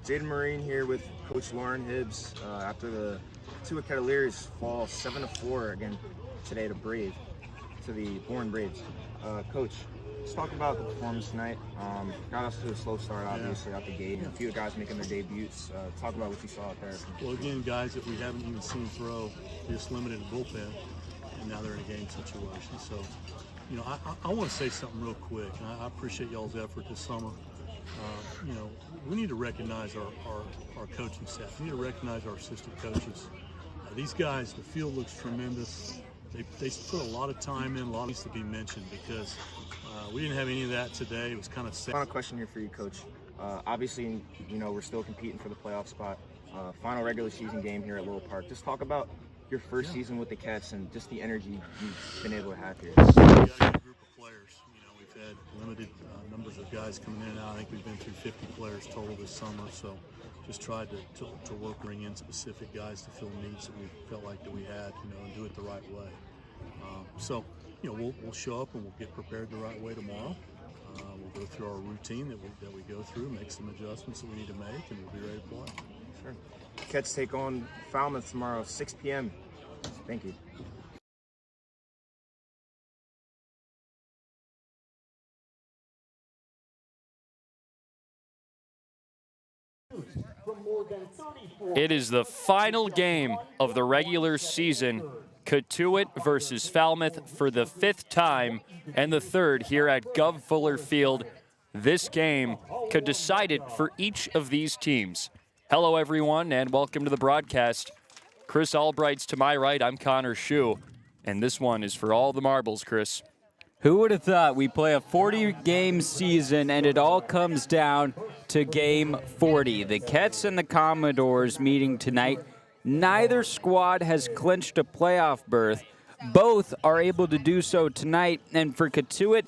Jaden Marine here with Coach Lauren Hibbs after the Cotuit Kettleers fall 7-4 again today to the Bourne Braves. Coach, let's talk about the performance tonight. Got us to a slow start, obviously, out the gate. A few guys making their debuts. Talk about what you saw out there. Well, again, guys that we haven't even seen throw, just limited bullpen, and now they're in a game situation. So, you know, I want to say something real quick. And I appreciate y'all's effort this summer. You know, we need to recognize our coaching staff. We need to recognize our assistant coaches. These guys, the field looks tremendous. They put a lot of time in, a lot needs to be mentioned because we didn't have any of that today. It was kind of sad. Final question here for you, Coach. Obviously, you know, we're still competing for the playoff spot. Final regular season game here at Little Park. Just talk about your first season with the Cats and just the energy you've been able to have here. We got a good group of players. You know, we've had limited numbers of guys coming in and out. I think we've been through 50 players total this summer. So just tried to bring in specific guys to fill needs that we felt like that we had, you know, and do it the right way. So, you know, we'll show up and we'll get prepared the right way tomorrow. We'll go through our routine that we go through, make some adjustments that we need to make, and we'll be ready to play. Sure. Cats take on Falmouth tomorrow, 6 p.m. Thank you. It is the final game of the regular season. Cotuit versus Falmouth for the 5th time and the 3rd here at Gov Fuller Field. This game could decide it for each of these teams. Hello, everyone, and welcome to the broadcast. Chris Albright's to my right. I'm Connor Shue, and this one is for all the marbles, Chris. Who would have thought we play a 40-game season and it all comes down to game 40? The Kets and the Commodores meeting tonight. Neither squad has clinched a playoff berth. Both are able to do so tonight, and for Cotuit,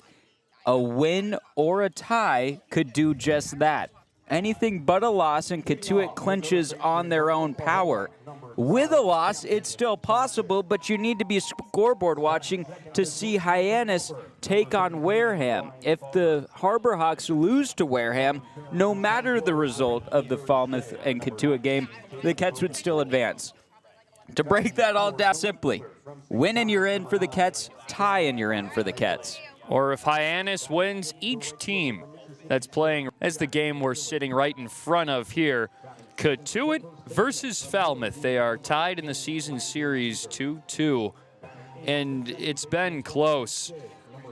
a win or a tie could do just that. Anything but a loss, and Cotuit clinches on their own power. With a loss, it's still possible, but you need to be scoreboard watching to see Hyannis take on Wareham. If the Harbor Hawks lose to Wareham, no matter the result of the Falmouth and Cotuit game, the Cats would still advance. To break that all down simply, win and you're in for the Cats, tie and you're in for the Cats. Or if Hyannis wins, each team that's playing as the game we're sitting right in front of here, Cotuit versus Falmouth. They are tied in the season series 2-2, and it's been close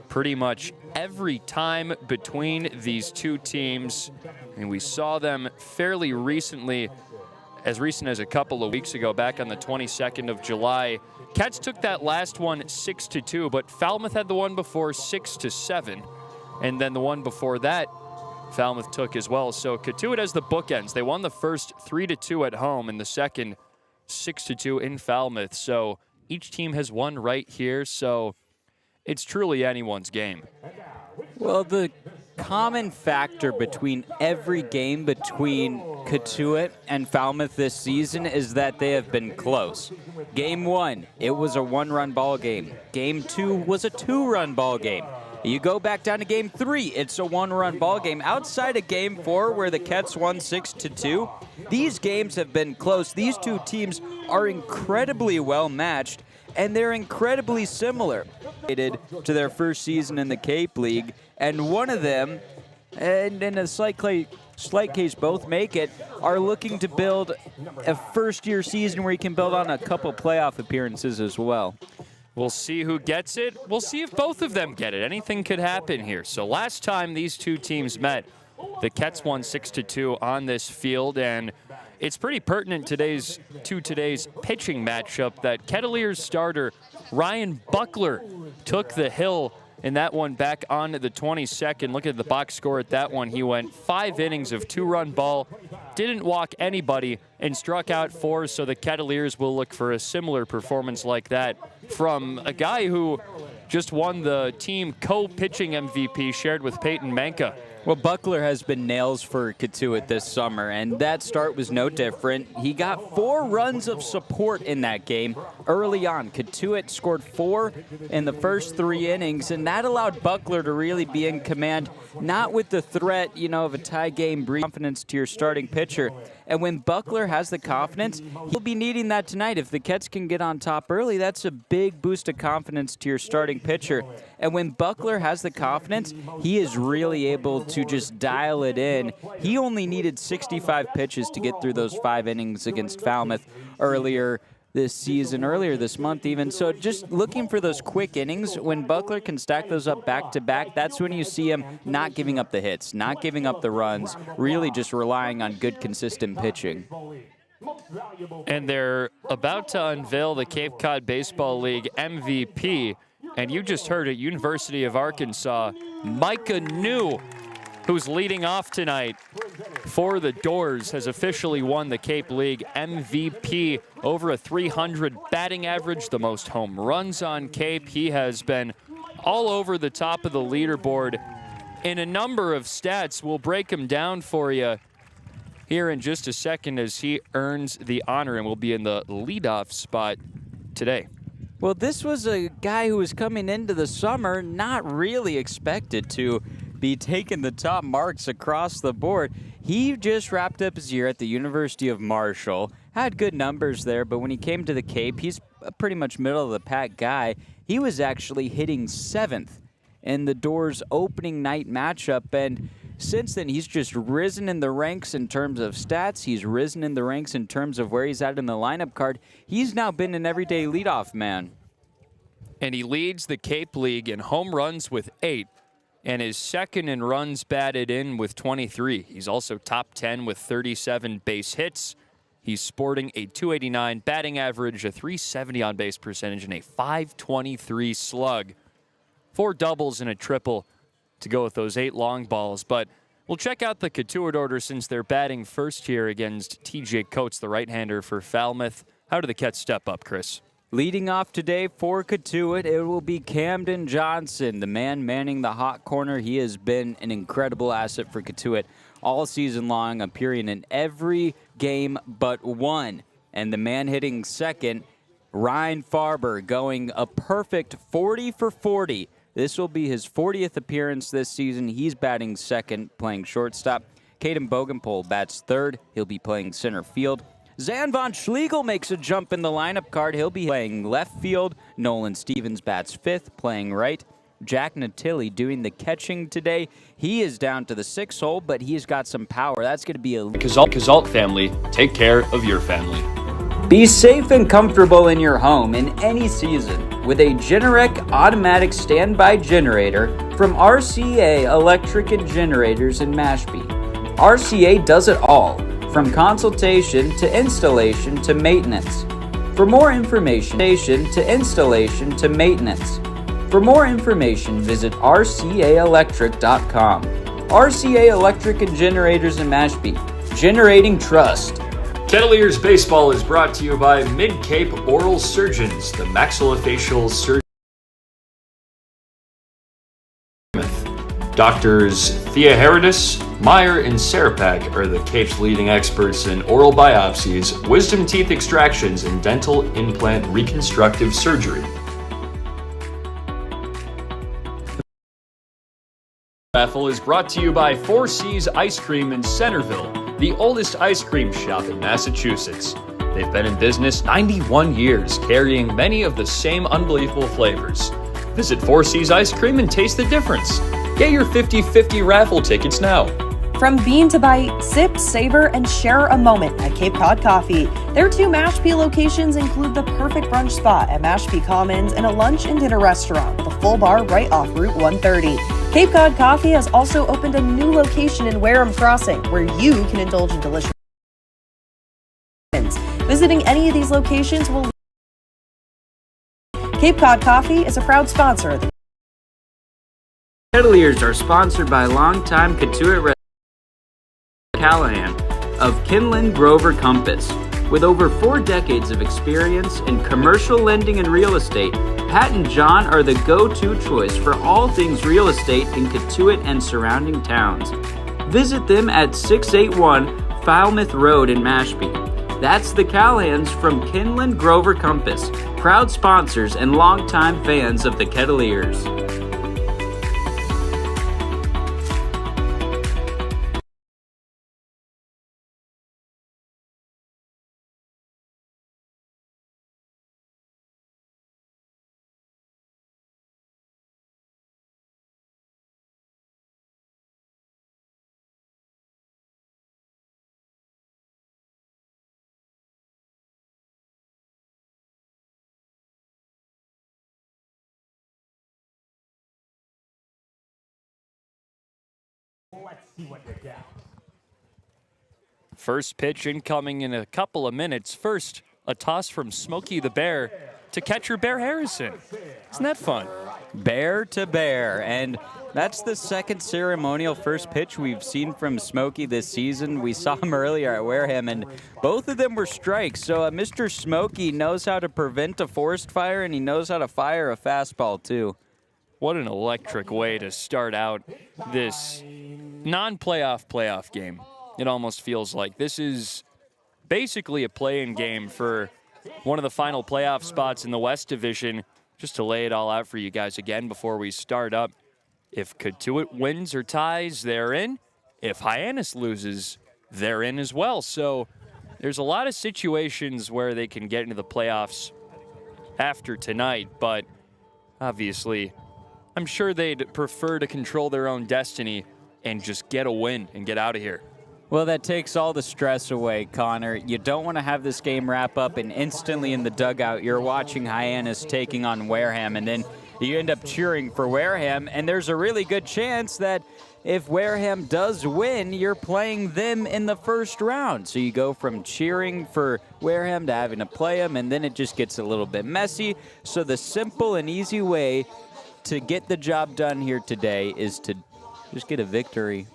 pretty much every time between these two teams, and we saw them fairly recently, as recent as a couple of weeks ago, back on the 22nd of July. Cats took that last one 6-2, but Falmouth had the one before 6-7, and then the one before that Falmouth took as well. So Cotuit has the bookends. They won the first 3-2 at home and the second 6-2 in Falmouth. So each team has won right here. So it's truly anyone's game. Well, the common factor between every game between Cotuit and Falmouth this season is that they have been close. Game 1, it was a one-run ball game. Game 2 was a two-run ball game. You go back down to Game 3, it's a one-run ball game. Outside of Game 4, where the Cats won 6-2, these games have been close. These two teams are incredibly well-matched, and they're incredibly similar to their first season in the Cape League. And one of them, and in a slight case both make it, are looking to build a first-year season where you can build on a couple playoff appearances as well. We'll see who gets it. We'll see if both of them get it. Anything could happen here. So last time these two teams met, the Cats won 6-2 on this field, and it's pretty pertinent today's pitching matchup that Kettleers starter Ryan Buckler took the hill in that one back on the 22nd. Look at the box score at that one. He went 5 innings of two-run ball, didn't walk anybody, and struck out 4, so the Kettleers will look for a similar performance like that from a guy who just won the team co-pitching MVP shared with Peyton Manka. Well, Buckler has been nails for Cotuit this summer, and that start was no different. He got 4 runs of support in that game early on. Cotuit scored 4 in the first 3 innings, and that allowed Buckler to really be in command, not with the threat, of a tie game, breathe confidence to your starting pitcher. And when Buckler has the confidence, he'll be needing that tonight. If the Cats can get on top early, that's a big boost of confidence to your starting pitcher. And when Buckler has the confidence, he is really able to just dial it in. He only needed 65 pitches to get through those 5 innings against Falmouth earlier this month even. So just looking for those quick innings, when Buckler can stack those up back-to-back, that's when you see him not giving up the hits, not giving up the runs, really just relying on good, consistent pitching. And they're about to unveil the Cape Cod Baseball League MVP. And you just heard it, University of Arkansas, Micah New, who's leading off tonight for the Doors, has officially won the Cape League MVP, over a 300 batting average, the most home runs on Cape. He has been all over the top of the leaderboard in a number of stats. We'll break him down for you here in just a second as he earns the honor and will be in the leadoff spot today. Well, this was a guy who was coming into the summer not really expected to be taking the top marks across the board. He just wrapped up his year at the University of Marshall, had good numbers there, but when he came to the Cape, he's a pretty much middle-of-the-pack guy. He was actually hitting 7th in the Doors opening night matchup, and since then, he's just risen in the ranks in terms of stats. He's risen in the ranks in terms of where he's at in the lineup card. He's now been an everyday leadoff man. And he leads the Cape League in home runs with 8 and is second in runs batted in with 23. He's also top 10 with 37 base hits. He's sporting a .289 batting average, a .370 on-base percentage, and a .523 slug. 4 doubles and a triple to go with those 8 long balls. But we'll check out the Cotuit order since they're batting first here against TJ Coates, the right-hander for Falmouth. How do the Cats step up, Chris? Leading off today for Cotuit, it will be Camden Johnson, the man manning the hot corner. He has been an incredible asset for Cotuit all season long, appearing in every game but one. And the man hitting second, Ryan Farber, going a perfect 40 for 40. This will be his 40th appearance this season. He's batting second, playing shortstop. Caden Bogenpole bats third. He'll be playing center field. Zan von Schlegel makes a jump in the lineup card. He'll be playing left field. Nolan Stevens bats fifth, playing right. Jack Natilli doing the catching today. He is down to the 6th hole, but he's got some power. That's going to be a... Kazalt family, take care of your family. Be safe and comfortable in your home in any season with a Generac automatic standby generator from RCA Electric and Generators in Mashpee. RCA does it all, from consultation to installation to maintenance. For more information, For more information, visit rcaelectric.com. RCA Electric and Generators in Mashpee, generating trust. Kettleers Baseball is brought to you by Mid-Cape Oral Surgeons, the maxillofacial surgeon. Doctors Thea Herodis, Meyer, and Sarapak are the Cape's leading experts in oral biopsies, wisdom teeth extractions, and dental implant reconstructive surgery. Raffle is brought to you by 4 Seas Ice Cream in Centerville, the oldest ice cream shop in Massachusetts. They've been in business 91 years, carrying many of the same unbelievable flavors. Visit 4 Seas Ice Cream and taste the difference. Get your 50/50 raffle tickets now. From bean to bite, sip, savor, and share a moment at Cape Cod Coffee. Their 2 Mashpee locations include the perfect brunch spot at Mashpee Commons and a lunch and dinner restaurant, the Full Bar right off Route 130. Cape Cod Coffee has also opened a new location in Wareham Crossing where you can indulge in delicious. Visiting any of these locations will... Cape Cod Coffee is a proud sponsor of the Kettleers are sponsored by longtime Cotuit resident Callahan of Kinlan Grover Compass. With over 4 decades of experience in commercial lending and real estate, Pat and John are the go-to choice for all things real estate in Cotuit and surrounding towns. Visit them at 681 Falmouth Road in Mashpee. That's the Callans from Kinlan Grover Compass, proud sponsors and longtime fans of the Kettleers. First pitch incoming in a couple of minutes. First, a toss from Smokey the Bear to catcher Bear Harrison. Isn't that fun? Bear to bear, and that's the second ceremonial first pitch we've seen from Smokey this season. We saw him earlier at Wareham, and both of them were strikes. So Mr. Smokey knows how to prevent a forest fire, and he knows how to fire a fastball, too. What an electric way to start out this non-playoff game. It almost feels like this is basically a play-in game for one of the final playoff spots in the West Division. Just to lay it all out for you guys again before we start up. If Cotuit wins or ties, they're in. If Hyannis loses, they're in as well. So there's a lot of situations where they can get into the playoffs after tonight, but obviously I'm sure they'd prefer to control their own destiny and just get a win and get out of here. Well, that takes all the stress away, Connor. You don't want to have this game wrap up and instantly in the dugout you're watching Hyannis taking on Wareham, and then you end up cheering for Wareham, and there's a really good chance that if Wareham does win, you're playing them in the first round. So you go from cheering for Wareham to having to play them, and then it just gets a little bit messy. So the simple and easy way to get the job done here today is to just get a victory.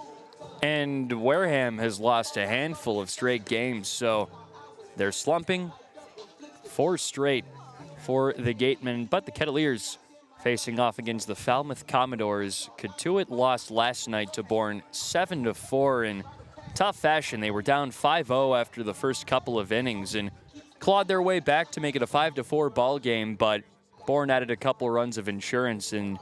And Wareham has lost a handful of straight games, so they're slumping. 4 straight for the Gatemen, but the Kettleers facing off against the Falmouth Commodores. Cotuit lost last night to Bourne 7-4 in tough fashion. They were down 5-0 after the first couple of innings and clawed their way back to make it a 5-4 ball game, but Bourne added a couple runs of insurance and